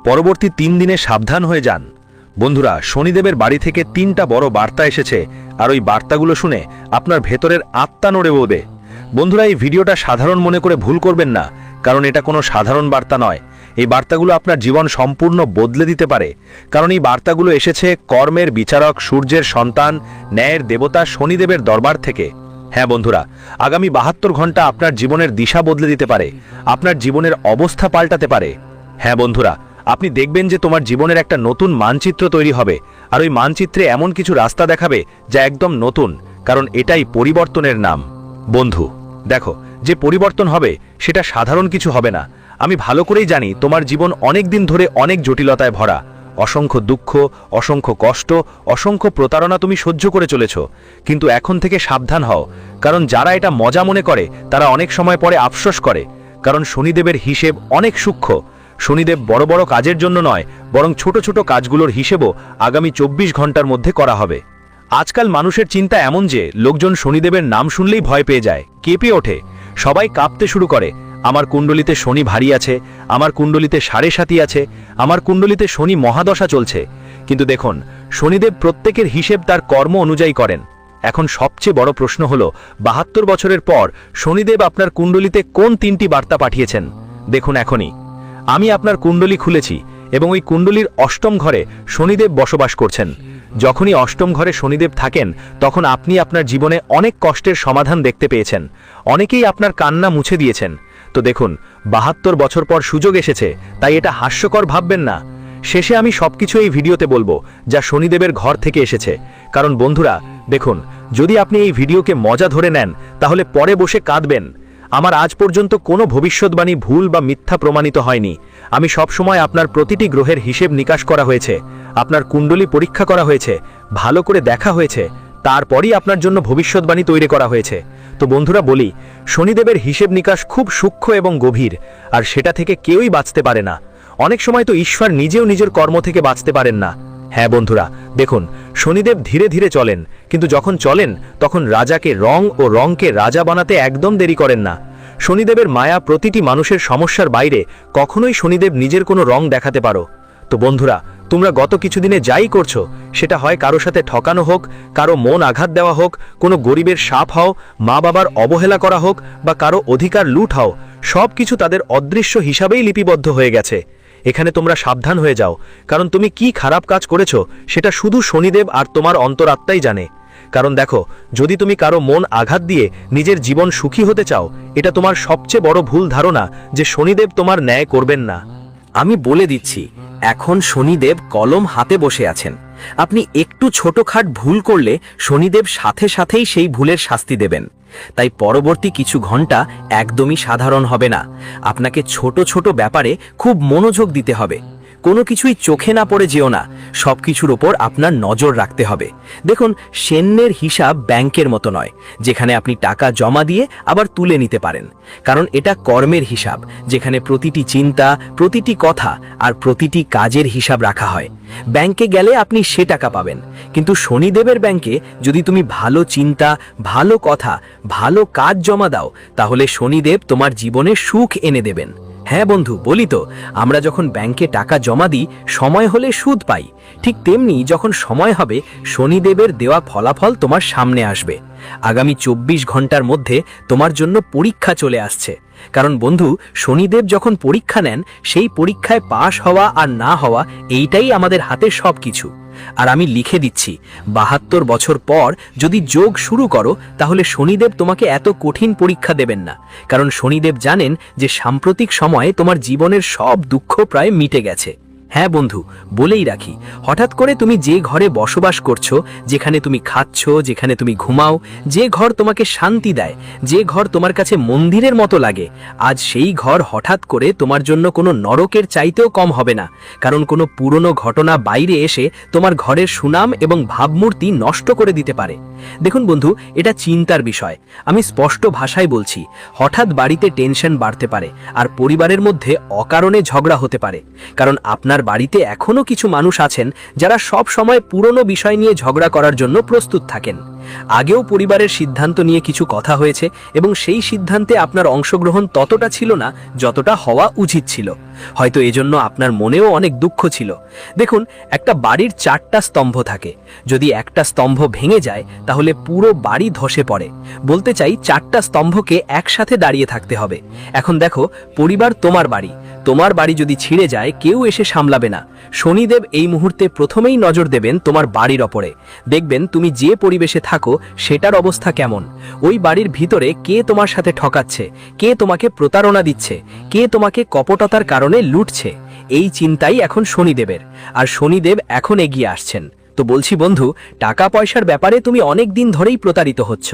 পরবর্তী 3 দিনে সাবধান হয়ে যান। বন্ধুরা, শনিদেবের বাড়ি থেকে 3টা বড় বার্তা এসেছে, আর ওই বার্তাগুলো শুনে আপনার ভেতরের আত্মা নড়ে উঠবে। বন্ধুরা, এই ভিডিওটা সাধারণ মনে করে ভুল করবেন না, কারণ এটা কোনো সাধারণ বার্তা নয়। এই বার্তাগুলো আপনার জীবন সম্পূর্ণ বদলে দিতে পারে, কারণ এই বার্তাগুলো এসেছে কর্মের বিচারক, সূর্যের সন্তান, ন্যায়ের দেবতা শনিদেবের দরবার থেকে। হ্যাঁ বন্ধুরা, আগামী 72 ঘন্টা আপনার জীবনের দিশা বদলে দিতে পারে, আপনার জীবনের অবস্থা পাল্টাতে পারে। হ্যাঁ বন্ধুরা, আপনি দেখবেন যে তোমার জীবনের একটা নতুন মানচিত্র তৈরি হবে, আর ওই মানচিত্রে এমন কিছু রাস্তা দেখাবে যা একদম নতুন, কারণ এটাই পরিবর্তনের নাম। বন্ধু দেখো, যে পরিবর্তন হবে সেটা সাধারণ কিছু হবে না। আমি ভালো করেই জানি তোমার জীবন অনেক দিন ধরে অনেক জটিলতায় ভরা, অসংখ্য দুঃখ, অসংখ্য কষ্ট, অসংখ্য প্রতারণা তুমি সহ্য করে চলেছ। কিন্তু এখন থেকে সাবধান হও, কারণ যারা এটা মজা মনে করে তারা অনেক সময় পরে আফসোস করে, কারণ শনিদেবের হিসেব অনেক সূক্ষ্ম। শনিদেব বড় বড় কাজের জন্য নয়, বরং ছোট ছোট কাজগুলোর হিসেবও আগামী 24 ঘন্টার মধ্যে করা হবে। আজকাল মানুষের চিন্তা এমন যে লোকজন শনিদেবের নাম শুনলেই ভয় পেয়ে যায়, কেঁপে ওঠে, সবাই কাঁপতে শুরু করে। আমার কুণ্ডলিতে শনি ভারী আছে, আমার কুণ্ডলিতে 7.5 আছে, আমার কুণ্ডলিতে শনি মহাদশা চলছে। কিন্তু দেখুন, শনিদেব প্রত্যেকের হিসেব তার কর্ম অনুযায়ী করেন। এখন সবচেয়ে বড় প্রশ্ন হলো, 72 বছরের পর শনিদেব আপনার কুণ্ডলিতে কোন 3টি বার্তা পাঠিয়েছেন? দেখুন এখনই। আমি আপনার কুণ্ডলী খুলেছি এবং ওই কুণ্ডলীর 8ম ঘরে শনিদেব বসবাস করছেন। যখনই 8ম ঘরে শনিদেব থাকেন, তখন আপনি আপনার জীবনে অনেক কষ্টের সমাধান দেখতে পেয়েছেন, অনেকেই আপনার কান্না মুছে দিয়েছেন। তো দেখুন, 72 বছর পর সুযোগ এসেছে, তাই এটা হাস্যকর ভাববেন না। শেষে আমি সবকিছু এই ভিডিওতে বলবো যা শনিদেবের ঘর থেকে এসেছে। কারণ বন্ধুরা দেখুন, যদি আপনি এই ভিডিওকে মজা ধরে নেন, তাহলে পরে বসে কাঁদবেন। আমার আজ পর্যন্ত কোনো ভবিষ্যৎবাণী ভুল বা মিথ্যা প্রমাণিত হয়নি। আমি সবসময় আপনার প্রতিটি গ্রহের হিসেব নিকাশ করা হয়েছে, আপনার কুণ্ডলী পরীক্ষা করা হয়েছে, ভালো করে দেখা হয়েছে, তারপরই আপনার জন্য ভবিষ্যৎবাণী তৈরি করা হয়েছে। তো বন্ধুরা বলি, শনিদেবের হিসেব নিকাশ খুব সূক্ষ্ম এবং গভীর, আর সেটা থেকে কেউই বাঁচতে পারে না। অনেক সময় তো ঈশ্বর নিজেও নিজের কর্ম থেকে বাঁচতে পারেন না। হ্যাঁ বন্ধুরা দেখুন, শনিদেব ধীরে ধীরে চলেন, কিন্তু যখন চলেন তখন রাজাকে রং ও রংকে রাজা বানাতে একদম দেরি করেন না। শনিদেবের মায়া প্রতিটি মানুষের সমস্যার বাইরে, কখনোই শনিদেব নিজের কোনো রং দেখাতে পারো। তো বন্ধুরা, তোমরা গত কিছুদিনে যাই করছো, সেটা হয় কারো সাথে ঠকানো হোক, কারো মন আঘাত দেওয়া হোক, কোনো গরিবের শাপ হও, মা বাবার অবহেলা করা হোক, বা কারো অধিকার লুট হও, সব কিছু তাদের অদৃশ্য হিসাবেই লিপিবদ্ধ হয়ে গেছে। এখানে তোমরা সাবধান হয়ে যাও, কারণ তুমি কি খারাপ কাজ করেছো সেটা শুধু শনিদেব আর তোমার অন্তরাত্মাই জানে। কারণ দেখো, যদি তুমি কারো মন আঘাত দিয়ে নিজের জীবন সুখী হতে চাও, এটা তোমার সবচেয়ে বড় ভুল ধারণা যে শনিদেব তোমার ন্যায় করবেন না। আমি বলে দিচ্ছি, এখন শনিদেব কলম হাতে বসে আছেন। আপনি একটু ছোটখাট ভুল করলে শনিদেব সাথে সাথেই সেই ভুলের শাস্তি দেবেন। তাই পরবর্তী কিছু ঘন্টা একদমই সাধারণ হবে না। আপনাকে ছোট ছোট ব্যাপারে খুব মনোযোগ দিতে হবে। কোনো কিছুই চোখে না পড়ে যেও না, সবকিছুর ওপর আপনার নজর রাখতে হবে। দেখুন, সেন্নের হিসাব ব্যাংকের মতো নয়, যেখানে আপনি টাকা জমা দিয়ে আবার তুলে নিতে পারেন। কারণ এটা কর্মের হিসাব, যেখানে প্রতিটি চিন্তা, প্রতিটি কথা আর প্রতিটি কাজের হিসাব রাখা হয়। ব্যাংকে গেলে আপনি সে টাকা পাবেন, কিন্তু শনিদেবের ব্যাংকে যদি তুমি ভালো চিন্তা, ভালো কথা, ভালো কাজ জমা দাও, তাহলে শনিদেব তোমার জীবনে সুখ এনে দেবেন। হ্যাঁ বন্ধু, বলি তো, আমরা যখন ব্যাংকে টাকা জমা দিই, সময় হলে সুদ পাই। ঠিক তেমনি যখন সময় হবে, শনিদেবের দেওয়া ফলাফল তোমার সামনে আসবে। আগামী 24 ঘন্টার মধ্যে তোমার জন্য পরীক্ষা চলে আসছে। কারণ বন্ধু, শনিদেব যখন পরীক্ষা নেন, সেই পরীক্ষায় পাশ হওয়া আর না হওয়া, এইটাই আমাদের হাতে সবকিছু। আর আমি লিখে দিচ্ছি, 72 বছর পর যদি যোগ শুরু করো, তাহলে শনিদেব তোমাকে এত কঠিন পরীক্ষা দেবেন না। কারণ শনিদেব জানেন যে সাম্প্রতিক সময়ে তোমার জীবনের সব দুঃখ প্রায় মিটে গেছে। হ্যাঁ বন্ধু, বলেই রাখি, হঠাৎ করে তুমি যে ঘরে বসবাস করছো, যেখানে তুমি খাচ্ছ, যেখানে তুমি ঘুমাও, যে ঘর তোমাকে শান্তি দেয়, যে ঘর তোমার কাছে মন্দিরের মতো লাগে, আজ সেই ঘর হঠাৎ করে তোমার জন্য কোনো নরকের চাইতেও কম হবে না। কারণ কোনো পুরনো ঘটনা বাইরে এসে তোমার ঘরের সুনাম এবং ভাবমূর্তি নষ্ট করে দিতে পারে। দেখুন বন্ধু, এটা চিন্তার বিষয়। আমি স্পষ্ট ভাষায় বলছি, হঠাৎ বাড়িতে টেনশন বাড়তে পারে, আর পরিবারের মধ্যে অকারণে ঝগড়া হতে পারে। কারণ আপনার বাড়িতে এখনো কিছু মানুষ আছেন যারা সব সময় পুরনো বিষয় নিয়ে ঝগড়া করার জন্য প্রস্তুত থাকেন। আগেও পরিবারের সিদ্ধান্ত নিয়ে কিছু কথা হয়েছে এবং সেই সিদ্ধান্তে আপনার অংশগ্রহণ ততটা ছিল না যতটা হওয়া উচিত ছিল। হয়তো এজন্য আপনার মনেও অনেক দুঃখ ছিল। দেখুন, একটা বাড়ির 4টা স্তম্ভ থাকে। যদি একটা স্তম্ভ ভেঙে যায় তাহলে পুরো বাড়ি ধসে পড়ে। বলতে চাই 4টা স্তম্ভকে একসাথে দাঁড়িয়ে থাকতে হবে। এখন দেখো, পরিবার তোমার বাড়ি। তোমার বাড়ি যদি ছিঁড়ে যায় কেউ এসে সামলাবে না। শনিদেব এই মুহূর্তে প্রথমেই নজর দেবেন তোমার বাড়ির ওপরে। দেখবেন তুমি যে পরিবেশে থাকো সেটার অবস্থা কেমন। ওই বাড়ির ভিতরে কে তোমার সাথে ঠকাচ্ছে, কে তোমাকে প্রতারণা দিচ্ছে, কে তোমাকে কপটতার কারণে লুটছে। এই চিন্তাই এখন শনিদেবের, আর শনিদেব এখন এগিয়ে আসছেন। তো বলছি বন্ধু, টাকা পয়সার ব্যাপারে তুমি অনেক দিন ধরেই প্রতারিত হচ্ছ।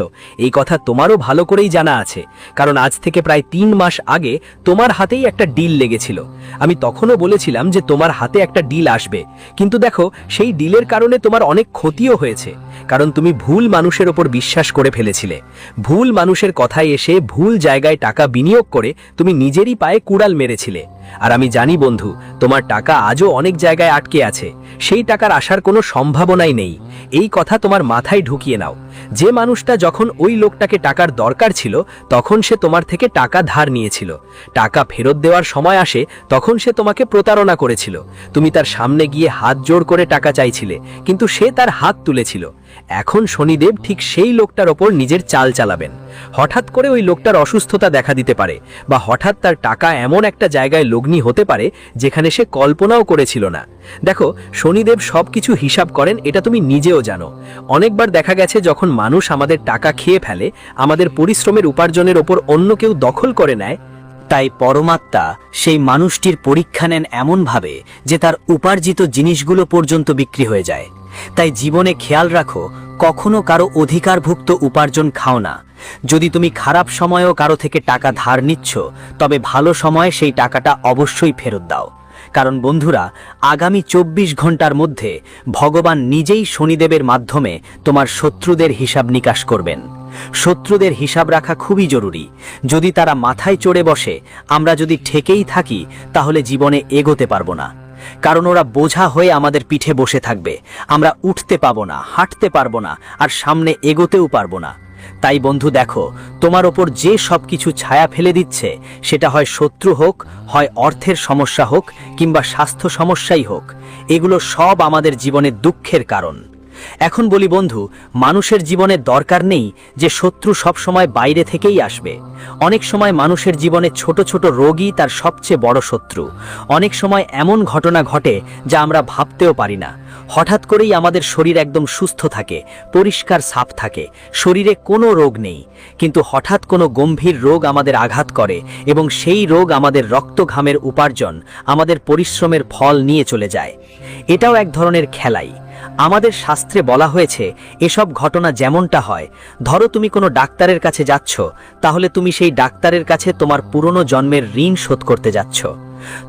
এই কথা তোমারও ভালো করেই জানা আছে, কারণ আজ থেকে প্রায় 3 মাস আগে তোমার হাতেই একটা ডিল লেগেছিল। আমি তখনও বলেছিলাম যে তোমার হাতে একটা ডিল আসবে, কিন্তু দেখো সেই ডিলের কারণে তোমার অনেক ক্ষতিও হয়েছে, কারণ তুমি ভুল মানুষের ওপর বিশ্বাস করে ফেলেছিলে। ভুল মানুষের কথায় এসে ভুল জায়গায় টাকা বিনিয়োগ করে তুমি নিজেরই পায়ে কুড়াল মেরেছিলে। আর আমি জানি বন্ধু, তোমার টাকা আজও অনেক জায়গায় আটকে আছে, সেই টাকার আসার কোনো সম্ভাবনাই নেই। এই কথা তোমার মাথায় ঢুকিয়ে নাও। যে মানুষটা যখন ওই লোকটাকে টাকার দরকার ছিল তখন সে তোমার থেকে টাকা ধার নিয়েছিল। টাকা ফেরত দেওয়ার সময় আসে তখন সে তোমাকে প্রতারণা করেছিল। তুমি তার সামনে গিয়ে হাত জোড় করে টাকা চাইছিলে, কিন্তু সে তার হাত তুলেছিল। এখন শনিদেব ঠিক সেই লোকটার ওপর নিজের চাল চালাবেন। হঠাৎ করে ওই লোকটার অসুস্থতা দেখা দিতে পারে, বা হঠাৎ তার টাকা এমন একটা জায়গায় লগ্নি হতে পারে যেখানে সে কল্পনাও করেছিল না। দেখো, শনিদেব সবকিছু হিসাব করেন, এটা তুমি নিজেও জানো। অনেকবার দেখা গেছে যখন মানুষ আমাদের টাকা খেয়ে ফেলে, আমাদের পরিশ্রমের উপার্জনের ওপর অন্য কেউ দখল করে নেয়। তাই পরমাত্মা সেই মানুষটির পরীক্ষা নেন এমনভাবে যে তার উপার্জিত জিনিসগুলো পর্যন্ত বিক্রি হয়ে যায়। তাই জীবনে খেয়াল রাখো, কখনো কারো অধিকারভুক্ত উপার্জন খাও না। যদি তুমি খারাপ সময়েও কারো থেকে টাকা ধার নিচ্ছ, তবে ভালো সময়ে সেই টাকাটা অবশ্যই ফেরত দাও। কারণ বন্ধুরা, আগামী 24 ঘন্টার মধ্যে ভগবান নিজেই শনিদেবের মাধ্যমে তোমার শত্রুদের হিসাব নিকাশ করবেন। শত্রুদের হিসাব রাখা খুবই জরুরি। যদি তারা মাথায় চড়ে বসে, আমরা যদি ঠেকেই থাকি, তাহলে জীবনে এগোতে পারবো না। কারণ ওরা বোঝা হয়ে আমাদের পিঠে বসে থাকবে। আমরা উঠতে পাবো না, হাঁটতে পারবো না, আর সামনে এগোতেও পারবো না। তাই বন্ধু দেখো, তোমার ওপর যে সব কিছু ছায়া ফেলে দিচ্ছে, সেটা হয় শত্রু হোক, হয় অর্থের সমস্যা হোক, কিংবা স্বাস্থ্য সমস্যাই হোক, এগুলো সব আমাদের জীবনের দুঃখের কারণ। এখন বলি বন্ধু, মানুষের জীবনে দরকার নেই যে শত্রু সব সময় বাইরে থেকেই আসবে। অনেক সময় মানুষের জীবনে ছোট ছোট রোগই তার সবচেয়ে বড় শত্রু। অনেক সময় এমন ঘটনা ঘটে যা আমরা ভাবতেও পারি না। হঠাৎ করেই আমাদের শরীর একদম সুস্থ থাকে, পরিষ্কার সাফ থাকে, শরীরে কোনো রোগ নেই, কিন্তু হঠাৎ কোনো গম্ভীর রোগ আমাদের আঘাত করে এবং সেই রোগ আমাদের রক্ত ঘামের উপার্জন, আমাদের পরিশ্রমের ফল নিয়ে চলে যায়। এটাও এক ধরনের খেলাই। আমাদের শাস্ত্রে বলা হয়েছে, এসব ঘটনা যেমনটা হয়, ধরো তুমি কোনো ডাক্তারের কাছে যাচ্ছ, তাহলে তুমি সেই ডাক্তারের কাছে তোমার পুরনো জন্মের ঋণ শোধ করতে যাচ্ছ।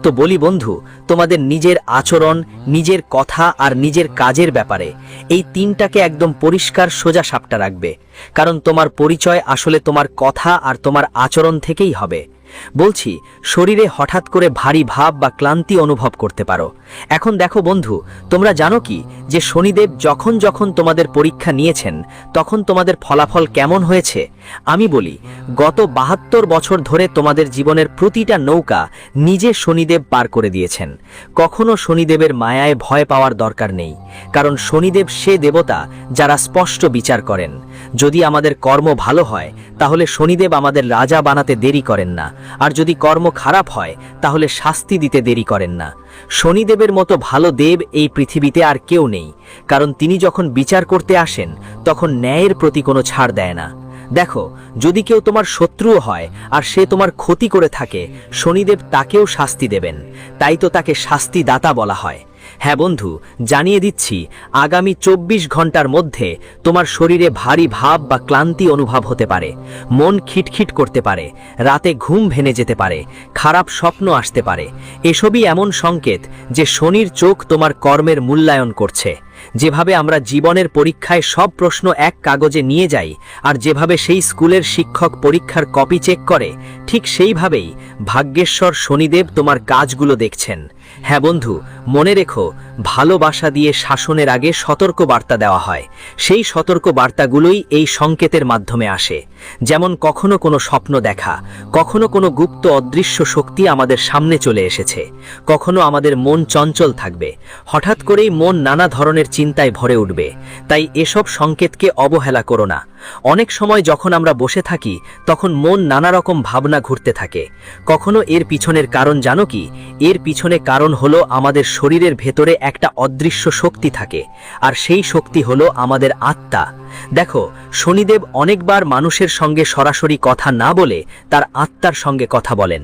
তো বলি বন্ধু, তোমাদের নিজের আচরণ, নিজের কথা আর নিজের কাজের ব্যাপারে এই 3টাকে একদম পরিষ্কার সোজা সাপটা রাখবে। কারণ তোমার পরিচয় আসলে তোমার কথা আর তোমার আচরণ থেকেই হবে। বলছি, শরীরে হঠাৎ করে ভারী ভাব বা ক্লান্তি অনুভব করতে পারো। এখন দেখো বন্ধু, তোমরা জানো কি যে শনিদেব যখন যখন তোমাদের পরীক্ষা নিয়েছেন তখন তোমাদের ফলাফল কেমন হয়েছে? আমি বলি, গত 72 বছর ধরে তোমাদের জীবনের প্রতিটা নৌকা নিজে শনিদেব পার করে দিয়েছেন। কখনো শনিদেবের মায়ায় ভয় পাওয়ার দরকার নেই, কারণ শনিদেব সে দেবতা যারা স্পষ্ট বিচার করেন। যদি আমাদের কর্ম ভালো হয় তাহলে শনিদেব আমাদের রাজা বানাতে দেরি করেন না, আর যদি কর্ম খারাপ হয় তাহলে শাস্তি দিতে দেরি করেন না। শনিদেবের মতো ভালো দেব এই পৃথিবীতে আর কেউ নেই, কারণ তিনি যখন বিচার করতে আসেন তখন ন্যায়ের প্রতি কোনো ছাড় দেয় না। দেখো, যদি কেউ তোমার শত্রুও হয় আর সে তোমার ক্ষতি করে থাকে, শনিদেব তাকেও শাস্তি দেবেন। তাই তো তাকে শাস্তি দাতা বলা হয়। হ্যাঁ বন্ধু, জানিয়ে দিচ্ছি, আগামী 24 ঘন্টার মধ্যে তোমার শরীরে ভারী ভাব বা ক্লান্তি অনুভব হতে পারে, মন খিটখিট করতে পারে, রাতে ঘুম ভেঙে যেতে পারে, খারাপ স্বপ্ন আসতে পারে। এসবই এমন সংকেত যে শনির চোখ তোমার কর্মের মূল্যায়ন করছে। যেভাবে আমরা জীবনের পরীক্ষায় সব প্রশ্ন এক কাগজে নিয়ে যাই আর যেভাবে সেই স্কুলের শিক্ষক পরীক্ষার কপি চেক করে, ঠিক সেইভাবেই ভাগ্যেশ্বর শনিদেব তোমার কাজগুলো দেখছেন। হ্যাঁ বন্ধু, মনে রেখো, ভালোবাসা দিয়ে শাসনের আগে সতর্ক বার্তা দেওয়া হয়। সেই সতর্ক বার্তাগুলোই এই সংকেতের মাধ্যমে আসে। যেমন কখনো কোনো স্বপ্ন দেখা, কখনো কোনো গুপ্ত অদৃশ্য শক্তি আমাদের সামনে চলে এসেছে, কখনো আমাদের মন চঞ্চল থাকবে, হঠাৎ করেই মন নানা ধরনের চিন্তায় ভরে উঠবে। তাই এসব সংকেতকে অবহেলা করো না। অনেক সময় যখন আমরা বসে থাকি তখন মন নানা রকম ভাবনা ঘুরতে থাকে। কখনো এর পিছনের কারণ জানো কি? এর পিছনে কারণ হলো আমাদের শরীরের ভেতরে একটা অদৃশ্য শক্তি থাকে, আর সেই শক্তি হলো আমাদের আত্মা। দেখো, শনিদেব অনেকবার মানুষের সঙ্গে সরাসরি কথা না বলে তার আত্মার সঙ্গে কথা বলেন।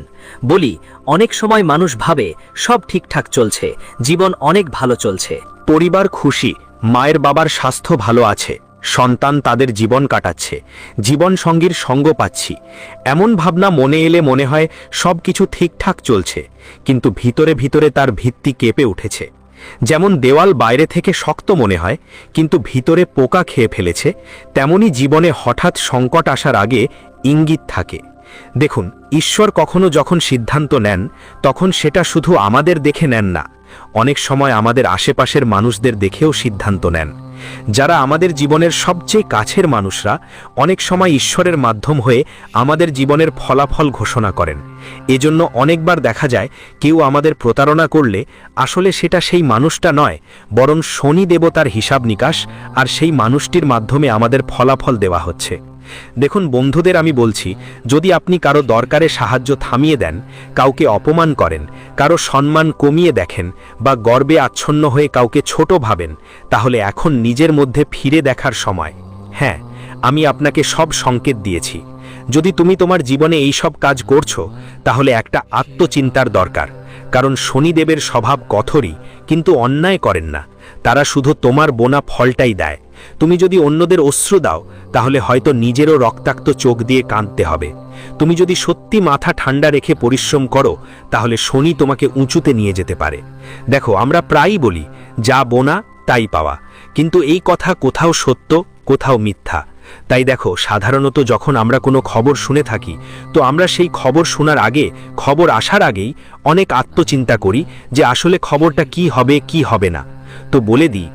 বলি, অনেক সময় মানুষ ভাবে সব ঠিকঠাক চলছে, জীবন অনেক ভালো চলছে, পরিবার খুশি, মায়ের বাবার স্বাস্থ্য ভালো আছে, সন্তান তাদের জীবন কাটাচ্ছে, জীবন সঙ্গীর সঙ্গ পাচ্ছি, এমন ভাবনা মনে এলে মনে হয় সব কিছু ঠিকঠাক চলছে, কিন্তু ভিতরে ভিতরে তার ভিত্তি কেঁপে উঠেছে। যেমন দেওয়াল বাইরে থেকে শক্ত মনে হয়, কিন্তু ভিতরে পোকা খেয়ে ফেলেছে, তেমনি জীবনে হঠাৎ সংকট আসার আগে ইঙ্গিত থাকে। দেখুন, ঈশ্বর কখনো যখন সিদ্ধান্ত নেন তখন সেটা শুধু আমাদের দেখে নেন না, অনেক সময় আমাদের আশেপাশের মানুষদের দেখেও সিদ্ধান্ত নেন। যারা আমাদের জীবনের সবচেয়ে কাছের মানুষরা অনেক সময় ঈশ্বরের মাধ্যম হয়ে আমাদের জীবনের ফলাফল ঘোষণা করেন। এজন্য অনেকবার দেখা যায় কেউ আমাদের প্রতারণা করলে আসলে সেটা সেই মানুষটা নয়, বরং শনি দেবতার হিসাব নিকাশ, আর সেই মানুষটির মাধ্যমে আমাদের ফলাফল দেওয়া হচ্ছে। দেখুন বন্ধুদের, আমি বলছি, যদি আপনি কারো দরকারে সাহায্য থামিয়ে দেন, কাউকে অপমান করেন, কারো সম্মান কমিয়ে দেখেন, বা গর্বে আচ্ছন্ন হয়ে কাউকে ছোট ভাবেন, তাহলে এখন নিজের মধ্যে ফিরে দেখার সময়। হ্যাঁ, আমি আপনাকে সব সংকেত দিয়েছি। যদি তুমি তোমার জীবনে এই সব কাজ করছো, তাহলে একটা আত্মচিন্তার দরকার, কারণ শনিদেবের স্বভাব কঠোরই, কিন্তু অন্যায় করেন না। তারা শুধু তোমার বোনা ফলটাই দেয়। তুমি যদি অন্যদের অশ্রু দাও, তাহলে হয়তো নিজেরও রক্তাক্ত চোখ দিয়ে কাঁদতে হবে। তুমি যদি সত্যি মাথা ঠান্ডা রেখে পরিশ্রম করো, তাহলে শনি তোমাকে উঁচুতে নিয়ে যেতে পারে। দেখো, আমরা প্রায়ই বলি যা বোনা তাই পাওয়া, কিন্তু এই কথা কোথাও সত্য, কোথাও মিথ্যা। তাই দেখো, সাধারণত যখন আমরা কোনো খবর শুনে থাকি, তো আমরা সেই খবর শোনার আগে, খবর আসার আগেই অনেক আত্মচিন্তা করি যে আসলে খবরটা কি হবে কি হবে না। তো বলে দিই,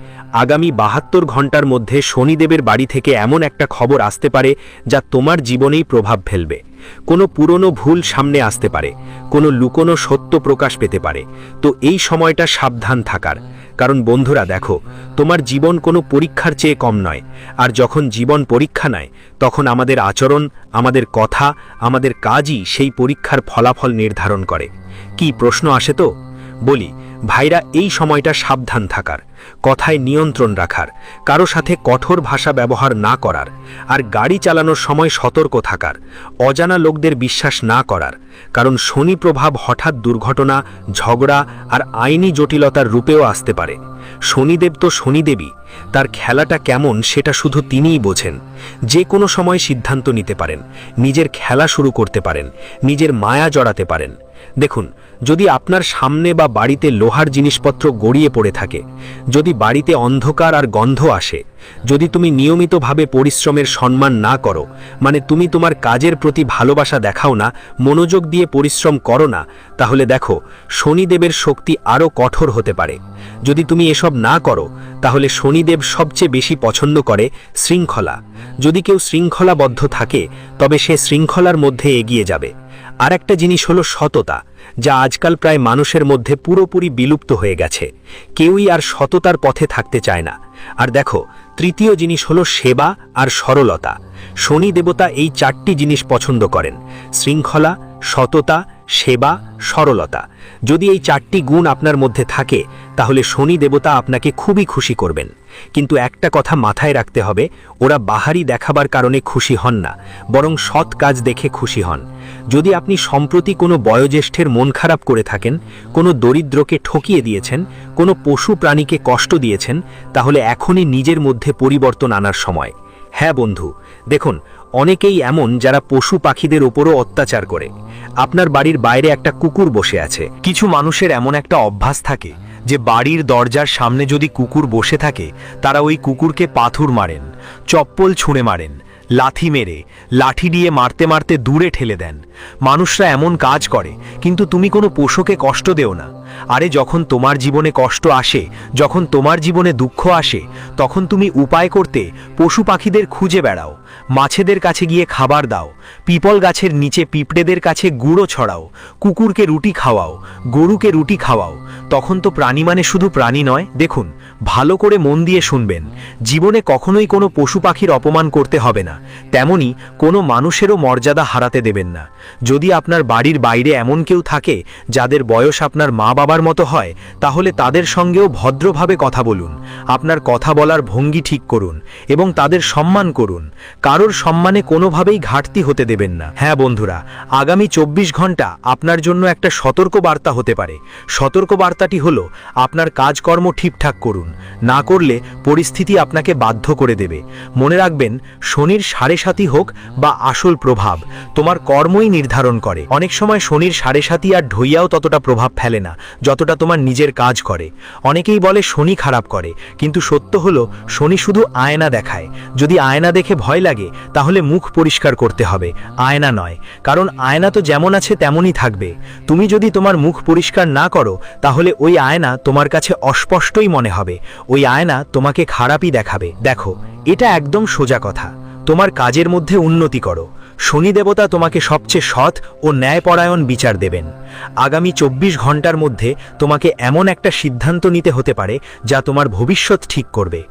আগামী 72 ঘন্টার মধ্যে শনিদেবের বাড়ি থেকে এমন একটা খবর আসতে পারে যা তোমার জীবনেই প্রভাব ফেলবে। কোনো পুরনো ভুল সামনে আসতে পারে, কোনো লুকোনো সত্য প্রকাশ পেতে পারে। তো এই সময়টা সাবধান থাকার, কারণ বন্ধুরা দেখো, তোমার জীবন কোনো পরীক্ষার চেয়ে কম নয়। আর যখন জীবন পরীক্ষা নেয়, তখন আমাদের আচরণ, আমাদের কথা, আমাদের কাজই সেই পরীক্ষার ফলাফল নির্ধারণ করে। কি প্রশ্ন আসে? তো বলি ভাইরা, এই সময়টা সাবধান থাকার, কথায় নিয়ন্ত্রণ রাখার, কারো সাথে কঠোর ভাষা ব্যবহার না করার, আর গাড়ি চালানোর সময় সতর্ক থাকার, অজানা লোকদের বিশ্বাস না করার, কারণ শনি প্রভাব হঠাৎ দুর্ঘটনা, ঝগড়া আর আইনি জটিলতার রূপেও আসতে পারে। শনিদেব তো শনিদেবী, তার খেলাটা কেমন সেটা শুধু তিনিই বোঝেন। যে কোনো সময় সিদ্ধান্ত নিতে পারেন, নিজের খেলা শুরু করতে পারেন, নিজের মায়া জড়াতে পারেন। দেখুন, যদি আপনার সামনে বা বাড়িতে লোহার জিনিসপত্র গড়িয়ে পড়ে থাকে, যদি বাড়িতে অন্ধকার আর গন্ধ আসে, যদি তুমি নিয়মিতভাবে পরিশ্রমের সম্মান না করো, মানে তুমি তোমার কাজের প্রতি ভালোবাসা দেখাও না, মনোযোগ দিয়ে পরিশ্রম করো না, তাহলে দেখো, শনিদেবের শক্তি আরও কঠোর হতে পারে। যদি তুমি এসব না করো, তাহলে শনিদেব সবচেয়ে বেশি পছন্দ করে শৃঙ্খলা। যদি কেউ শৃঙ্খলাবদ্ধ থাকে, তবে সে শৃঙ্খলার মধ্যে এগিয়ে যাবে। আর একটা জিনিস হলো সততা, যা আজকাল প্রায় মানুষের মধ্যে পুরোপুরি বিলুপ্ত হয়ে গেছে। কেউই আর সততার পথে থাকতে চায় না। আর দেখো, তৃতীয় জিনিস হলো সেবা আর সরলতা। শনি দেবতা এই 4টি জিনিস পছন্দ করেন: শৃঙ্খলা, সততা, সেবা, সরলতা। যদি এই 4টি গুণ আপনার মধ্যে থাকে, তাহলে শনি দেবতা আপনাকে খুবই খুশি করবেন। কিন্তু একটা কথা মাথায় রাখতে হবে, ওরা বাহারি দেখাবার কারণে খুশি হন না, বরং সৎ কাজ দেখে খুশি হন। যদি আপনি সম্প্রতি কোনো বয়োজ্যেষ্ঠের মন খারাপ করে থাকেন, কোনো দরিদ্রকে ঠকিয়ে দিয়েছেন, কোনো পশু প্রাণীকে কষ্ট দিয়েছেন, তাহলে এখনই নিজের মধ্যে পরিবর্তন আনার সময়। হ্যাঁ বন্ধু, দেখুন, অনেকেই এমন যারা পশু পাখিদের ওপরও অত্যাচার করে। আপনার বাড়ির বাইরে একটা কুকুর বসে আছে। কিছু মানুষের এমন একটা অভ্যাস থাকে, যে বাড়ির দরজার সামনে যদি কুকুর বসে থাকে তারা ওই কুকুরকে পাথর মারেন, চপ্পল ছুঁড়ে মারেন, লাথি মেরে, লাঠি দিয়ে মারতে মারতে দূরে ঠেলে দেন। মানুষরা এমন কাজ করে, কিন্তু তুমি কোনো পশুকে কষ্ট দেও না। আরে যখন তোমার জীবনে কষ্ট আসে, যখন তোমার জীবনে দুঃখ আসে, তখন তুমি উপায় করতে পশু পাখিদের খুঁজে বেড়াও, মাছেদের কাছে গিয়ে খাবার দাও, পিপল গাছের নিচে পিঁপড়েদের কাছে গুঁড়ো ছড়াও, কুকুরকে রুটি খাওয়াও, গরুকে রুটি খাওয়াও। তখন তো প্রাণী মানে শুধু প্রাণী নয়। দেখুন, ভালো করে মন দিয়ে শুনবেন, জীবনে কখনোই কোনো পশু পাখির অপমান করতে হবে না, তেমনি কোনো মানুষেরও মর্যাদা হারাতে দেবেন না। যদি আপনার বাড়ির বাইরে এমন কেউ থাকে যাদের বয়স আপনার মা বাবার মতো হয়, তাহলে তাদের সঙ্গেও ভদ্রভাবে কথা বলুন, আপনার কথা বলার ভঙ্গি ঠিক করুন এবং তাদের সম্মান করুন। কারোর সম্মানে কোনোভাবেই ঘাটতি হতে দেবেন না। হ্যাঁ বন্ধুরা, আগামী 24 ঘন্টা আপনার জন্য একটা সতর্ক বার্তা হতে পারে। সতর্ক বার্তাটি হলো, আপনার কাজকর্ম ঠিকঠাক করুন, না করলে পরিস্থিতি আপনাকে বাধ্য করে দেবে। মনে রাখবেন, শনির 7.5 হোক বা আসল প্রভাব, তোমার কর্মই নির্ধারণ করে। অনেক সময় শনির 7.5 আর ঢইয়াও ততটা প্রভাব ফেলে না যতটা তোমার নিজের কাজ করে। অনেকেই বলে শনি খারাপ করে, কিন্তু সত্য হলো শনি শুধু আয়না দেখায়। যদি আয়না দেখে ভয় লাগে, তাহলে মুখ পরিষ্কার করতে হবে, আয়না নয়। কারণ আয়না তো যেমন আছে তেমনই থাকবে। তুমি যদি তোমার মুখ পরিষ্কার না করো, তাহলে ওই আয়না তোমার কাছে অস্পষ্টই মনে হবে, ওই আয়না তোমাকে খারাপই দেখাবে। দেখো, এটা একদম সোজা কথা। তোমার কাজের মধ্যে উন্নতি করো, শনি দেবতা তোমাকে সবচেয়ে সৎ ও ন্যায়পরায়ণ বিচার দেবেন। আগামী 24 ঘন্টার মধ্যে তোমাকে এমন একটা সিদ্ধান্ত নিতে হতে পারে যা তোমার ভবিষ্যৎ ঠিক করবে।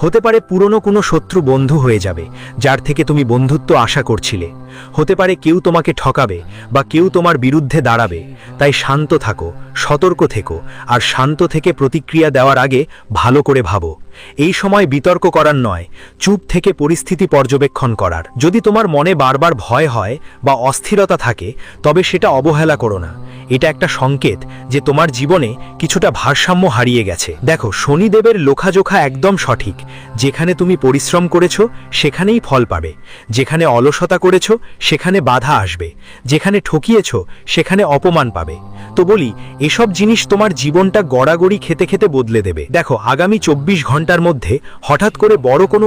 হতে পারে পুরনো কোনো শত্রু বন্ধু হয়ে যাবে, যার থেকে তুমি বন্ধুত্ব আশা করছিলে। হতে পারে কেউ তোমাকে ঠকাবে বা কেউ তোমার বিরুদ্ধে দাঁড়াবে। তাই শান্ত থাকো, সতর্ক থেকো, আর শান্ত থেকে প্রতিক্রিয়া দেওয়ার আগে ভালো করে ভাবো। এই সময় বিতর্ক করার নয়, চুপ থেকে পরিস্থিতি পর্যবেক্ষণ করার। যদি তোমার মনে বারবার ভয় হয় বা অস্থিরতা থাকে, তবে সেটা অবহেলা করো না। এটা একটা সংকেত যে তোমার জীবনে কিছুটা ভারসাম্য হারিয়ে গেছে। দেখো, শনিদেবের লেখাজোখা একদম সঠিক। যেখানে তুমি পরিশ্রম করেছো সেখানেই ফল পাবে, যেখানে অলসতা করেছো সেখানে বাধা আসবে, যেখানে ঠকিয়েছো সেখানে অপমান পাবে। তো বলি, এসব জিনিস তোমার জীবনটা গড়াগড়ি খেতে খেতে বদলে দেবে। দেখো, আগামী 24 ঘন্টার মধ্যে হঠাৎ করে বড় কোনো